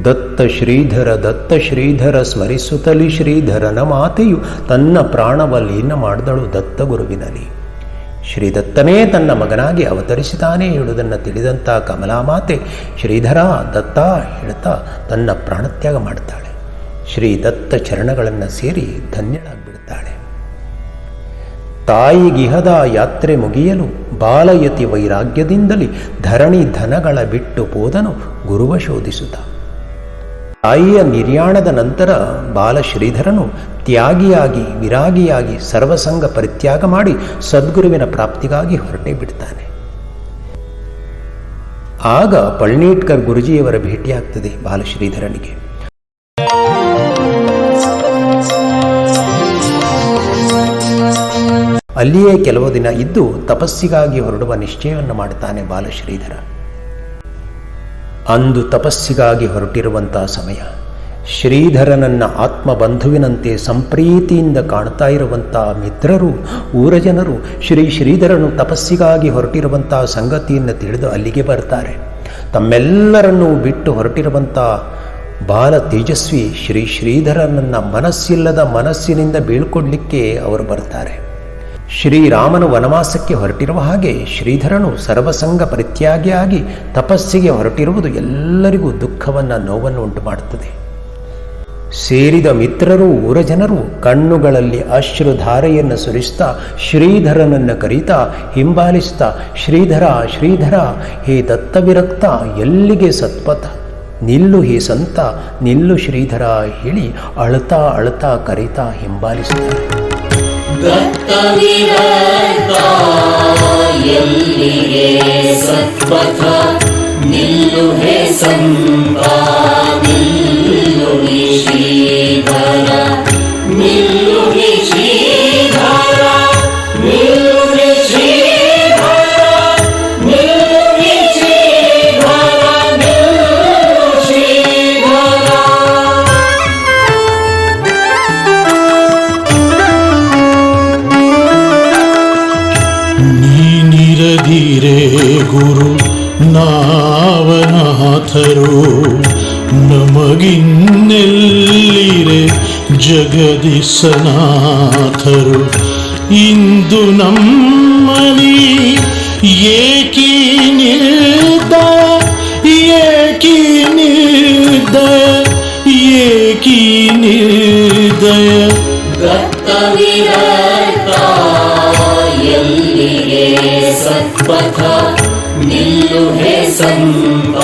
ದತ್ತ ಶ್ರೀಧರ ಸ್ಮರಿಸುತ್ತಲಿ ಶ್ರೀಧರನ ಮಾತೆಯು ತನ್ನ ಪ್ರಾಣವ ಲೀನ ಮಾಡಿದಳು ದತ್ತ ಗುರುವಿನಲ್ಲಿ. ಶ್ರೀದತ್ತನೇ ತನ್ನ ಮಗನಾಗಿ ಅವತರಿಸಿತಾನೆ ಹೇಳುವುದನ್ನು ತಿಳಿದಂಥ ಕಮಲಾಮಾತೆ ಶ್ರೀಧರ ದತ್ತ ಹೇಳ್ತಾ ತನ್ನ ಪ್ರಾಣತ್ಯಾಗ ಮಾಡ್ತಾಳೆ. ಶ್ರೀದತ್ತ ಚರಣಗಳನ್ನು ಸೇರಿ ಧನ್ಯಳಾಗ್ಬಿಡ್ತಾಳೆ. ತಾಯಿಗಿಹದ ಯಾತ್ರೆ ಮುಗಿಯಲು ಬಾಲಯತಿ ವೈರಾಗ್ಯದಿಂದಲೇ ಧರಣಿ ಧನಗಳ ಬಿಟ್ಟು ಹೋದನು ಗುರುವ ಶೋಧಿಸುತ್ತ. ತಾಯಿಯ ನಿರ್ಯಾಣದ ನಂತರ ಬಾಲ ಶ್ರೀಧರನು ತ್ಯಾಗಿಯಾಗಿ ವಿರಾಗಿಯಾಗಿ ಸರ್ವಸಂಗ ಪರಿತ್ಯಾಗ ಮಾಡಿ ಸದ್ಗುರುವಿನ ಪ್ರಾಪ್ತಿಗಾಗಿ ಹೊರಟೇ ಬಿಡ್ತಾನೆ. ಆಗ ಪಳ್ನೀಟ್ಕರ್ ಗುರುಜಿಯವರ ಭೇಟಿಯಾಗ್ತದೆ ಬಾಲಶ್ರೀಧರನಿಗೆ. ಅಲ್ಲಿಯೇ ಕೆಲವು ದಿನ ಇದ್ದು ತಪಸ್ಸಿಗಾಗಿ ಹೊರಡುವ ನಿಶ್ಚಯವನ್ನು ಮಾಡುತ್ತಾನೆ ಬಾಲಶ್ರೀಧರ. ಅಂದು ತಪಸ್ಸಿಗಾಗಿ ಹೊರಟಿರುವಂತಹ ಸಮಯ, ಶ್ರೀಧರನನ್ನ ಆತ್ಮಬಂಧುವಿನಂತೆ ಸಂಪ್ರೀತಿಯಿಂದ ಕಾಣ್ತಾ ಇರುವಂತಹ ಮಿತ್ರರು, ಊರ ಜನರು ಶ್ರೀಧರನು ತಪಸ್ಸಿಗಾಗಿ ಹೊರಟಿರುವಂತಹ ಸಂಗತಿಯನ್ನು ತಿಳಿದು ಅಲ್ಲಿಗೆ ಬರ್ತಾರೆ. ತಮ್ಮೆಲ್ಲರನ್ನೂ ಬಿಟ್ಟು ಹೊರಟಿರುವಂತಹ ಬಾಲ ತೇಜಸ್ವಿ ಶ್ರೀಧರನನ್ನ ಮನಸ್ಸಿಲ್ಲದ ಮನಸ್ಸಿನಿಂದ ಬೀಳ್ಕೊಡ್ಲಿಕ್ಕೆ ಅವರು ಬರ್ತಾರೆ. ಶ್ರೀರಾಮನು ವನವಾಸಕ್ಕೆ ಹೊರಟಿರುವ ಹಾಗೆ ಶ್ರೀಧರನು ಸರ್ವಸಂಗ ಪರಿತ್ಯಾಗಿಯಾಗಿ ತಪಸ್ಸಿಗೆ ಹೊರಟಿರುವುದು ಎಲ್ಲರಿಗೂ ದುಃಖವನ್ನು ನೋವನ್ನು ಉಂಟು ಮಾಡುತ್ತದೆ. ಸೇರಿದ ಮಿತ್ರರು ಊರ ಜನರು ಕಣ್ಣುಗಳಲ್ಲಿ ಅಶ್ರುಧಾರೆಯನ್ನು ಸುರಿಸ್ತಾ ಶ್ರೀಧರನನ್ನು ಕರೀತಾ ಹಿಂಬಾಲಿಸ್ತಾ ಶ್ರೀಧರ ಶ್ರೀಧರ ಹೇ ದತ್ತವಿರಕ್ತ ಎಲ್ಲಿಗೆ ಸತ್ಪಥ ನಿಲ್ಲು ಹೇ ಸಂತ ನಿಲ್ಲು ಶ್ರೀಧರ ಹೇಳಿ ಅಳುತ್ತಾ ಅಳುತ್ತಾ ಕರೀತಾ ಹಿಂಬಾಲಿಸುತ್ತಾರೆ. ದತ್ತವಿರಕ್ತ ಎಲ್ಲಿಗೆ ಸತ್ಪಥ ನಿಲ್ಲು ಹೇ ಸಂತ ನಿಲ್ಲು ಹೇ ಶ್ರೀಧರ ನಿಲ್ಲು ಹೇ ಶ್ರೀಧರ ನಿಲ್ಲು ಹೇ ಶ್ರೀಧರ ನಿಲ್ಲು ಹೇ ಶ್ರೀಧರ ನಿಲ್ಲು ಶ್ರೀಧರ. ನೀನಿರದಿರೆ ಗುರು ನಾವನಾಥರು ನಮಗಿನ್ನೆಲ್ಲಿರೆ ಜಗದೀಶನಾಥರು. ಇಂದು ನಮ್ಮನಿ ಏಕಿ ನಿರ್ದಯ ಏಕಿ ನಿರ್ದಯ ಏಕಿ ನಿರ್ದಯ. ದತ್ತವಿರಕ್ತ ಎಲ್ಲಿಗೆ ಸತ್ಪಥ ನಿಲ್ಲು ಹೇ ಸಂತ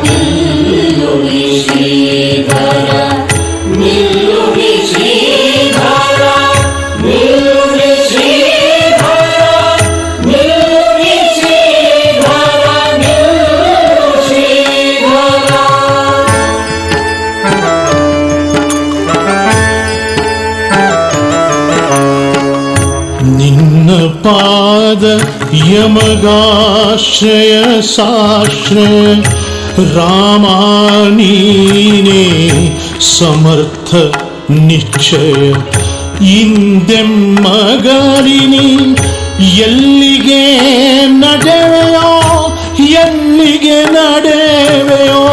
ನಿಲ್ಲು ಹೇ ಶ್ರೀಧರ ನಿಲ್ಲು ಹೇ ಶ್ರೀಧರ ನಿಲ್ಲು ಹೇ ಶ್ರೀಧರ ನಿಲ್ಲು ಹೇ ಶ್ರೀಧರ ನಿಲ್ಲು ಶ್ರೀಧರ. ನಿನ್ನ ಪಾದ ಯಮಗಾಶ್ರಯ ಸಾಶ್ರಯ ರಾಮ ನೀನೇ ಸಮರ್ಥ ನಿಶ್ಚಯ. ಇಂದೆಮ್ಮಗಲಿನಿ ಎಲ್ಲಿಗೆ ನಡೆವೆಯೋ ಎಲ್ಲಿಗೆ ನಡೆವೆಯೋ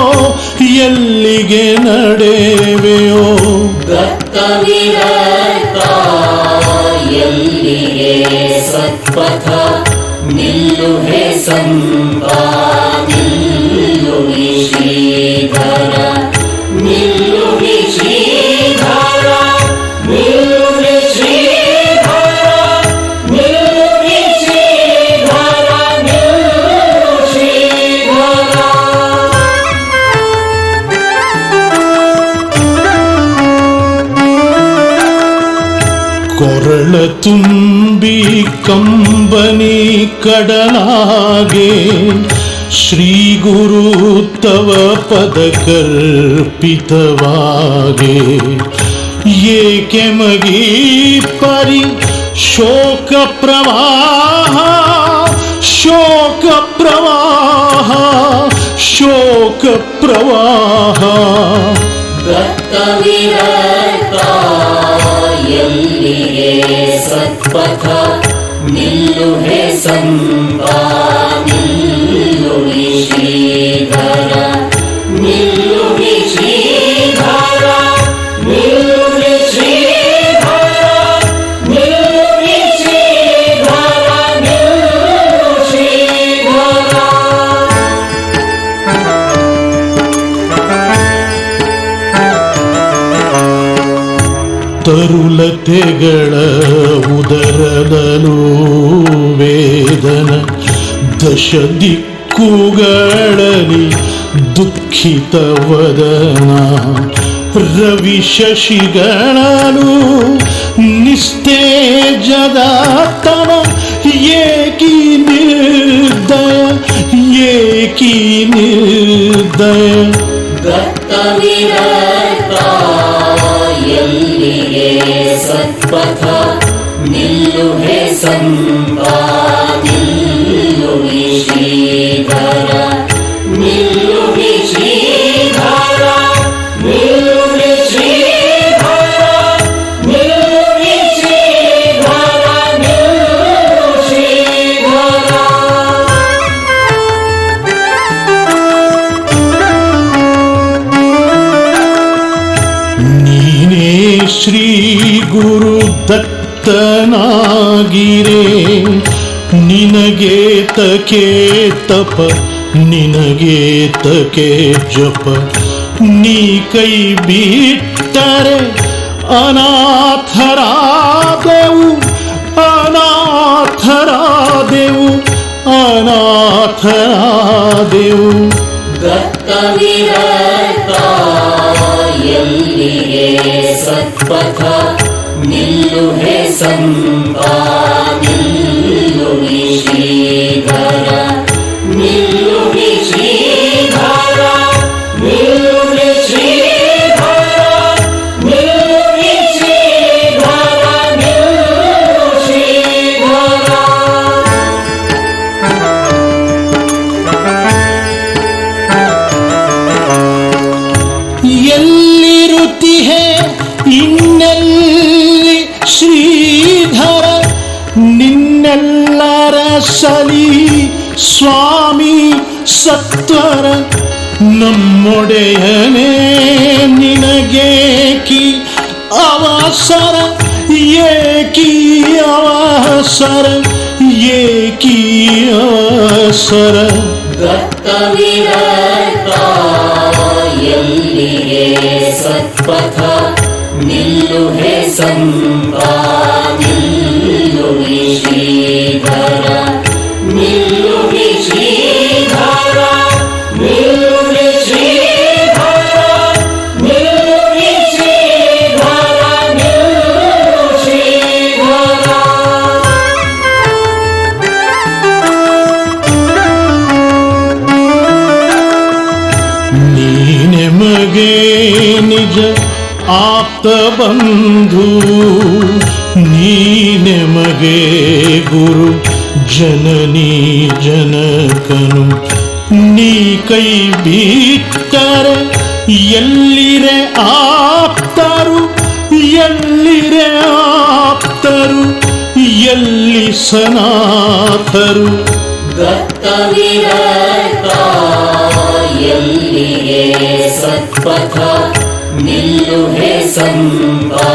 ಎಲ್ಲಿಗೆ ನಡೆವೆಯೋ. ದತ್ತವಿರಕ್ತ ಎಲ್ಲಿಗೆ ಸತ್ಪಥ ನಿಲ್ಲು ಹೇ ಸಂತ ನಿಲ್ಲು ಹೇ ಶ್ರೀಧರ ನಿಲ್ಲು ಹೇ ಶ್ರೀಧರ ನಿಲ್ಲು ಹೇ ಶ್ರೀಧರ ನಿಲ್ಲು ಹೇ ಶ್ರೀಧರ ನಿಲ್ಲು ಶ್ರೀಧರ. ಕೊರಳ ತುಂಬಿ ಕಂಬನಿ ಕಡಲಾಗೆ ಶ್ರೀ ಗುರು ತವ ಪದ ಕರ್ಪಿತವಾಗೆ. ಏಕೆ ಮಗಿ ಪರಿ ಶೋಕ ಪ್ರವಾಹ ಶೋಕ ಪ್ರವಾಹ ಶೋಕ ಪ್ರವಾಹ ದತ್ತವಿರತ ಎಲ್ಲಿಗೆ ಸತ್ಪಥ ನಿಲ್ಲು ಹೇ ಸಂಪಾ ನಿಲ್ಲು ಶ್ರೀಧರ ನಿಲ್ಲು ಶ್ರೀಧರ ನಿಲ್ಲು ಶ್ರೀಧರ ನಿಲ್ಲು ಶ್ರೀಧರ ನಿಲ್ಲು ಶ್ರೀಧರ. ತರುಲತೆಗಳ ಉದರದಲು ವೇದನ ದಶ ದಿಕ್ಕುಗಳಲ್ಲಿ ದುಃಖಿತ ವದನ ರವಿ ಶಶಿಗಳನು ನಿಸ್ತೇಜದಾತನ ಏಕಿ ನಿರ್ದಯ ಏಕಿ ನಿರ್ದಯ ದತ್ತವಿರತ ಎಲ್ಲಿಗೆ ಸತ್ಪಥ ನಿಲ್ಲು ಹೇ ಸಂಪಾ ನಿಲ್ಲು ಶ್ರೀಧರ ನಿಲ್ಲು ಶ್ರೀಧರ ನಿಲ್ಲು ಶ್ರೀಧರ ನಿಲ್ಲು ಶ್ರೀಧರ ನಿಲ್ಲು ಶ್ರೀಧರ. ನೀನೇ ಶ್ರೀ ಗುರು ದತ್ತನಾಗಿರೆ ನಿನಗೆ ತಕೆ ತಪ ನಿನಗೆ ತಕೆ ಜಪ ನೀ ಕೈ ಬಿಟ್ಟರೆ ಅನಾಥರಾದೆವು ಅನಾಥರಾದೆವು ಅನಾಥರಾದೆವು. ದತ್ತವಿರತ ಎಲ್ಲಿಗೆ ಸತ್ಪಥ ನಿಲ್ಲು ಹೇ ಸಂಪಾ ನಿಲ್ಲು ಶ್ರೀಧರ ನಿಲ್ಲು ಶ್ರೀಧರ ನಿಲ್ಲು ಶ್ರೀಧರ ನಿಲ್ಲು ಶ್ರೀಧರ ನಿಲ್ಲು ಶ್ರೀಧರ. ಎಲ್ಲಿರುತ್ತಿಹೆ ಇನ್ನೆಲ್ಲಿ ಶ್ರೀಧರ ನಿನ್ನೆಲ್ಲರ ಸಲಿ ಸ್ವಾಮಿ ಸತ್ವರ ನಮ್ಮೊಡೆಯನೇ ನಿನಗೇಕಿ ಅವಸರ ಏಕಿ ಅವಸರ ಏಕಿ ಅವಸರ. ದತ್ತವಿರತ ಎಲ್ಲಿಗೆ ಸತ್ಪಥ ನಿಲ್ಲು ಹೇ ಸಂಪಾ ನಿಲ್ಲು ಶ್ರೀಧರ ನಿಲ್ಲು ಶ್ರೀಧರ ನಿಲ್ಲು ಶ್ರೀಧರ ನಿಲ್ಲು ಶ್ರೀಧರ ನಿಲ್ಲು ಶ್ರೀಧರ. ನೀನೆ ಮಗೆ ನಿಜ ಆಪ್ತ ಬಂಧು ನೀನೆ ಮಗೆ ಗುರು ಜನನಿ ಜನಕನು ನೀ ಕೈ ಬಿಟ್ಟರೆ ಎಲ್ಲಿರೆ ಆಪ್ತರು ಎಲ್ಲಿರೆ ಆಪ್ತರು ಎಲ್ಲಿ ಸನಾತರು. ದತ್ತವಿರತ ಎಲ್ಲಿಗೆ ಸತ್ಪಥ ನಿಲ್ಲು ಹೇ ಸಂಪಾ